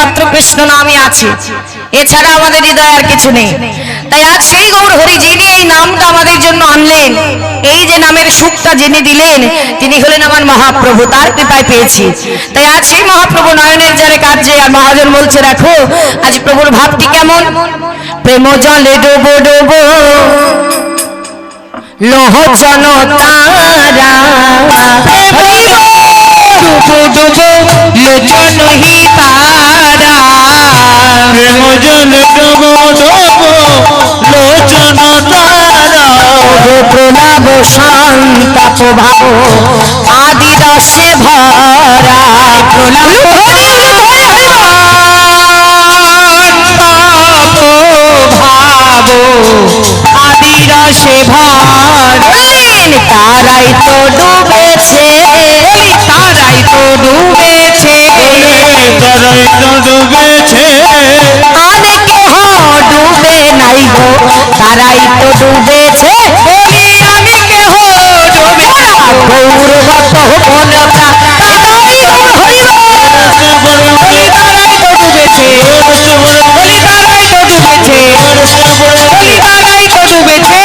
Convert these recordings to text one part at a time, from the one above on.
একমাত্র কৃষ্ণ নামই আছে, এছাড়া আমাদের হৃদয়ে আর কিছু নেই। তাই আজ সেই গৌর হরি যিনি এই নামটা আমাদের জন্য আনলেন, এই যে নামের সুখটা যিনি দিলেন, তিনি হলেন আমার মহাপ্রভু, তার কৃপায় পেয়েছি। তাই আজ সেই মহাপ্রভু নয়নের জলে কাঁদছে, আর মহাজন বলছে দেখো আজ প্রভুর ভাবটি কেমন। প্রেম জলে ডুবো ডুবো লোহচন তারা, ডুবো ডুবো লোচন হি তারা, প্রেম জলে ডুবো ডুবো লোচন তারা, প্রলাপ শান্তাপ ভাব আদি রসে ভরা, আদি রসে ভরেন তারাই তো ডুবেছে, তারাই তো ডুবেছে, তারাই তো ডুবেছে, আর কেহ ডুবে নাই গো, তারাই তো ডুবেছে, বলি আমি কেহ ডুবে গৌরবত বনরা তারাই তো ডুবেছে, বলি তারাই তো ডুবেছে, বলি তারাই তো ডুবেছে, তারাই তো ডুবেছে।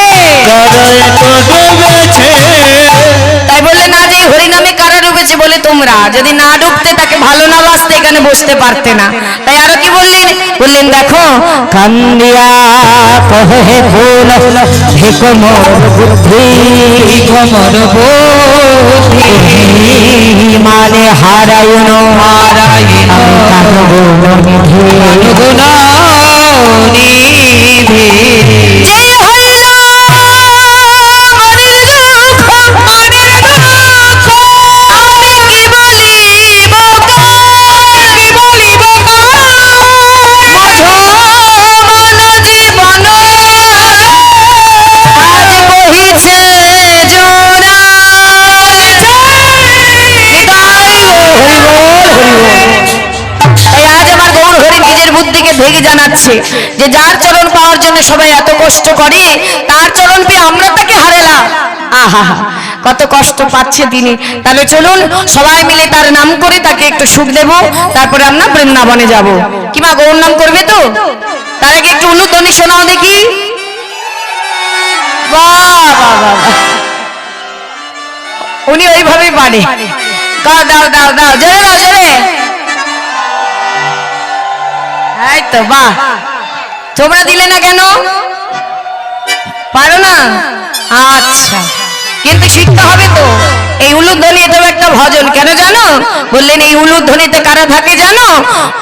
তাই বললেন আজ এই হরিনামে কারা ডুবেছে বলে তোমরা, যদি না ডুবতে তাকে ভালো না বাসতে এখানে বসতে পারতে না। তাই আরো কি বললেন, বললেন দেখো কান্দিয়া কহে ফুল হে কোমর বুদ্ধি, কোমর বুদ্ধি মানে হারায়ন হারায়ন গুণ নিধি, ভেগে জানাচ্ছে যে যার চরণ পাওয়ার জন্য সবাই এত কষ্ট করে, তার চরণ পেয়ে আমরা তাকে হারালাম। আহা কত কষ্ট পাচ্ছে তিনি। তাহলে চলুন সবাই মিলে তার নাম করে তাকে একটু সুখ দেব, তারপরে আমরা বৃন্দাবনে যাব। কিমা গৌর নাম করবে তো? তার আগে একটু উলুধ্বনি শোনাও দেখি। বাহ বাহ বাহ, উনি ওইভাবেই পারে। দাও দাও দাও দাও, জোরে দাও জোরে। এই তো বাহ, তোমরা দিলে না কেন? পারো না? আচ্ছা, কিন্তু শিখতে হবে তো। এই উলুধ্বনি এটাও একটা ভজন, কেন জানো? বললেন এই উলুধ্বনিতে কারা থাকে জানো?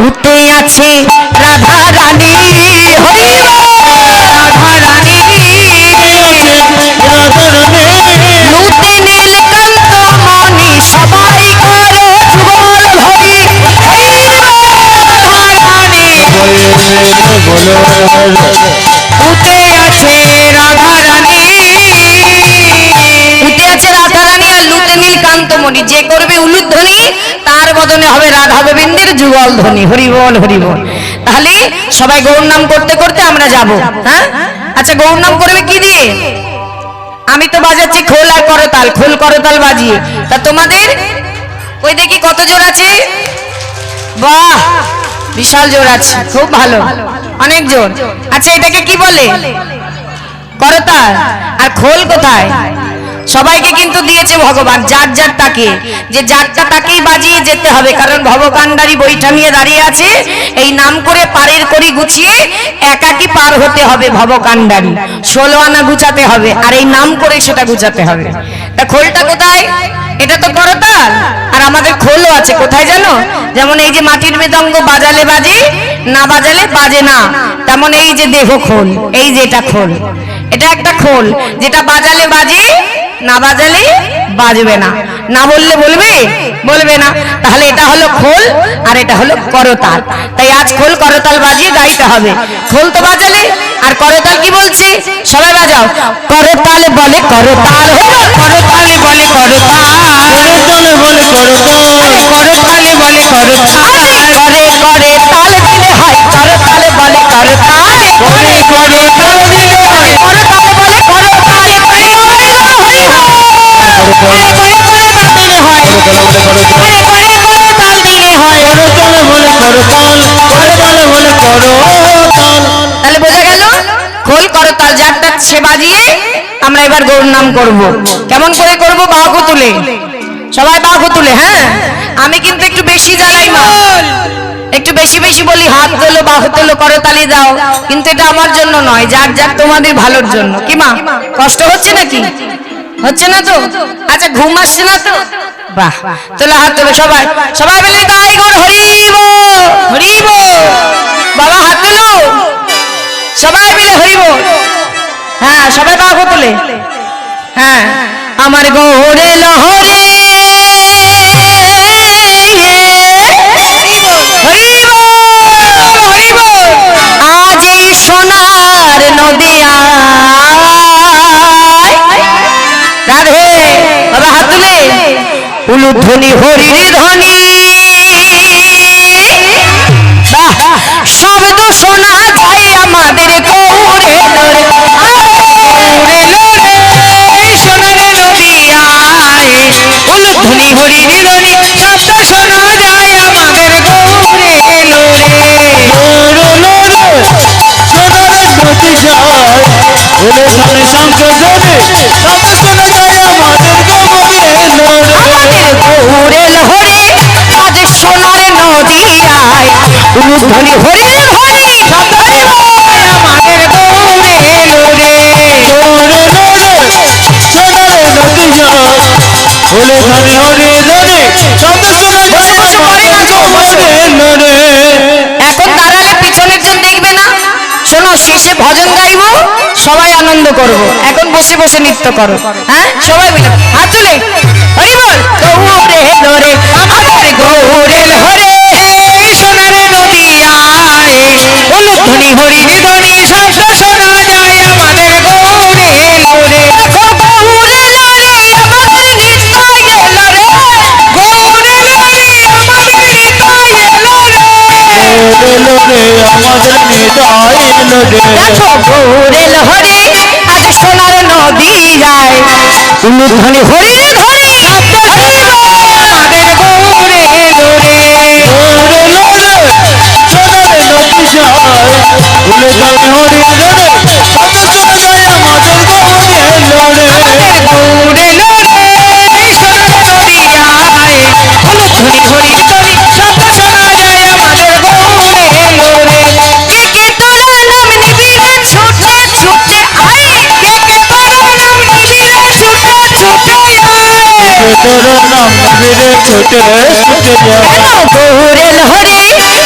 উঠে আছে রাধা রানী, হরি রাধা রানী, লুটে নীলকান্ত মণি, সবাই করো যুগল হরি, উঠে আছে রাধা রানী, উঠে আছে রাধা রানী আর লুটে নীলকান্ত মণি। যে করবে উলুধ্বনি তার বদনে হবে রাধা গোবিন্দের যুগল ধ্বনি। হরি বল হরি বল। তাহলে সবাই গৌর নাম করতে করতে আমরা যাব। হ্যাঁ আচ্ছা, গৌর নাম করবে কি দিয়ে? আমি তো বাজাচ্ছি খোল আর করতাল, খোল করতাল বাজিয়ে। তা তোমাদের ওই দেখি কত জোর আছে? বাহ, বিশাল জোর আছে, খুব ভালো, অনেক জোর। আচ্ছা এটাকে কি বলে? করতাল। আর খোল কোথায়? সবাইকে কিন্তু দিয়েছে ভগবান যার যার তাকে, যে যারটা তাকেই বাজিয়ে যেতে হবে, কারণ ভবকান্ডারি বৈঠা নিয়ে দাঁড়িয়ে আছে। এই নাম করে পারের করি গুছিয়ে একাকি পার হতে হবে ভবকান্ডারি, 16 আনা গুছাতে হবে, আর এই নাম করে সেটা গুছাতে হবে। তা খোলটা কোথায়? এটা তো করতাল, আর আমাদের খোলও আছে কোথায় জানো? যেমন এই যে মাটির মৃদঙ্গ বাজালে বাজে, না বাজালে বাজে না, তেমন এই যে দেহ খোল, এই যে এটা খোল, এটা একটা খোল, যেটা বাজালে বাজে, না বাজালে বাজবে না, না বললে বলবে বলবে না। তাহলে এটা হলো খোল আর এটা হলো করতাল। তাই আজ খোল করতাল বাজিয়ে গাইতে হবে। খোল তো বাজালে, আর করতাল কি বলছে? সবাই বাজাও। করতাল বলে করতাল, করতাল বলে করতাল, করতাল বলে করতাল, করতাল বলে করতাল, করে করে তাল দিলে হয় করতাল বলে করতাল, করে করে তাল দিলে হয় করতাল বলে করতাল, করে করে তাল দিলে হয়, করে করে তাল দিলে হয়, করতাল বলে করতাল, তার জারটা সে বাজিয়ে আমরা এবার গৌর নাম করব। কেমন করে করব? বাহু তুলে, সবাই বাহু তুলে। হ্যাঁ, আমি কিন্তু একটু বেশি জ্বালাই মা, একটু বেশি বেশি বলি, হাত তোলো, বাহু তোলো, করতালি দাও, কিন্তু এটা আমার জন্য নয়, যার যার তোমাদের ভালোর জন্য। কি মা, কষ্ট হচ্ছে নাকি? হচ্ছে না তো? আচ্ছা, ঘুম আসছে না তো? বাহ, তোলা হাত তোলো সবাই, সবাই মিলে তাই গৌর হরিব হরিব। বাবা হাত তোলো, সবাই মিলে হরিব। হ্যাঁ, সবাই বাহু তুলে। হ্যাঁ, আমার গৌরে লহরে আজি সোনার নদিয়ায়। রাধে, বাবা হাত তুলে। উলুধ্বনি হরির ধ্বনি, শব্দ শোনা যায় আমাদের গৌরে লোরে। সোনার নদিয়ায় উলুধ্বনি হরির ধ্বনি, শব্দ শোনা যায় আমাদের গৌরে লোরে। সোনার নদিয়ায় উলুধ্বনি শঙ্খ ধ্বনি, শব্দ শোনা যায় আমাদের গৌরে লোরে। আমাদের গৌরে লোরে আজ সোনার নদিয়ায় উলুধ্বনি হরির ধ্বনি, শব্দ আমাদের গৌরে লোরে। সোনার নদিয়ায় উলুধ্বনি হরির ধ্বনি, শব্দ শোনা যায় আমাদের গৌরে লোরে। এখন দাঁড়ালে পিছনের জন দেখবে না। শোনো, শেষে ভজন গাইবো, সবাই আনন্দ করব। এখন বসে বসে নৃত্য করো। হ্যাঁ, সবাই মিলে হাত তুলে হরি বল। গৌরে লোরে আমাদের গৌরে লোরে, সোনার নদিয়ায় উলুধ্বনি হরির ধ্বনি, শব্দ শোনা যায় আমাদের গৌরে লোরে। গৌরে লোরে আমাদের নিতাই এলো রে, গৌরে লোরে আমাদের নিতাই এলো রে। গৌরে লোরে আমাদের নিতাই এলো রে। দেখো গৌরে লোরে আজ সোনার নদিয়ায় উলুধ্বনি হরির ধ্বনি, আমাদের গৌরে লোরে। গৌরে লোরে সোনার নদিয়ায় উলুধ্বনি হরির ধ্বনি, শব্দ শোনা যায় আমাদের গৌরে লোরে। গৌরে লোরে সোনার নদিয়ায় উলুধ্বনি হরির ধ্বনি, শব্দ শোনা যায় আমাদের গৌরে লোরে। কে কে তোরা নাম নিবিড়ে ছুটে ছুটে আয়, কে কে তোরা নাম নিবিড়ে ছুটে ছুটে আয়। তোর নাম নিবিড়ে ছুটে ছুটে যায়। কেন গৌরে লোরে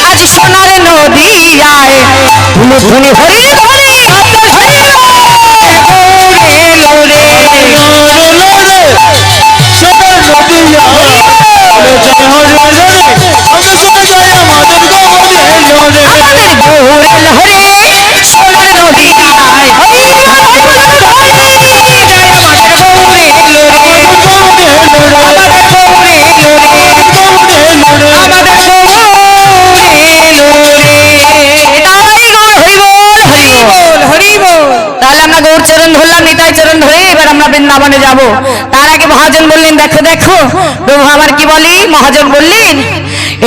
আজ সোনার নদিয়ায় উলুধ্বনি হরির ধ্বনি, গৌরে লোরে। গৌরে লোরে সোনার নদিয়ায় উলুধ্বনি হরির ধ্বনি, শব্দ শোনা যায় আমাদের গৌরে লোরে। আমাদের গৌরে লোরে সোনার নদিয়ায় হরি বল, হরি বল, হরি যায় আমাদের গৌরে লোরে। গৌরে লোরে আমাদের গৌরে লোরে। গৌরে লোরে আমাদের গৌরে লোরে। তাই গৌর হরি বল, হরি বল, হরি বল। তাহলে আমরা গৌর চরণ ধরলাম, নিতাই চরণ ধরে এবার আমরা বৃন্দাবনে যাব। তার আগে মহাজন বললেন, দেখো দেখো প্রভু আমার কি বলি। মহাজন বললেন,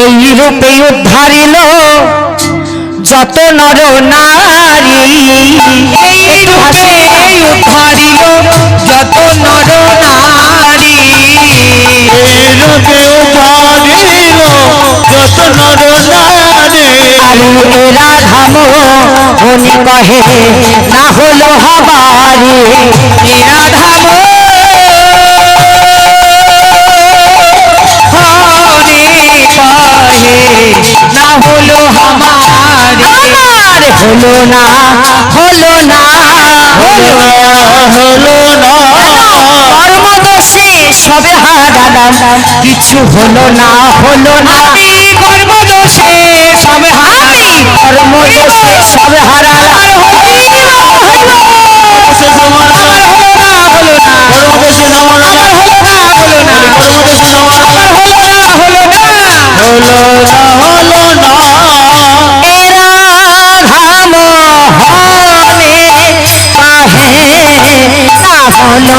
এই রূপে উদ্ধারিল যত নর নারী, এই রূপে উদ্ধারিল যত নর নারী। এই রূপে উদ্ধারিল যত নর নারী। আরে এরা ধাম উনি কহে না হলো হাবারি, এরা ধাম হরে কহে না হলো হামারে। আমার হলো না হলো না হলো না কর্মদোষে সবে হারালাম, কিছু হলো না হলো না। আমি কর্মদোষে সবে আমি কর্মদোষে সবে হারালাম। কর্মদোষে সমানা হলো না হলো না। কর্মদোষে সমানা হলো না হলো না। কর্মদোষে সমানা হলো না হলো না। হলো না হলো না। এরা ধাম হনে পাহে না হলো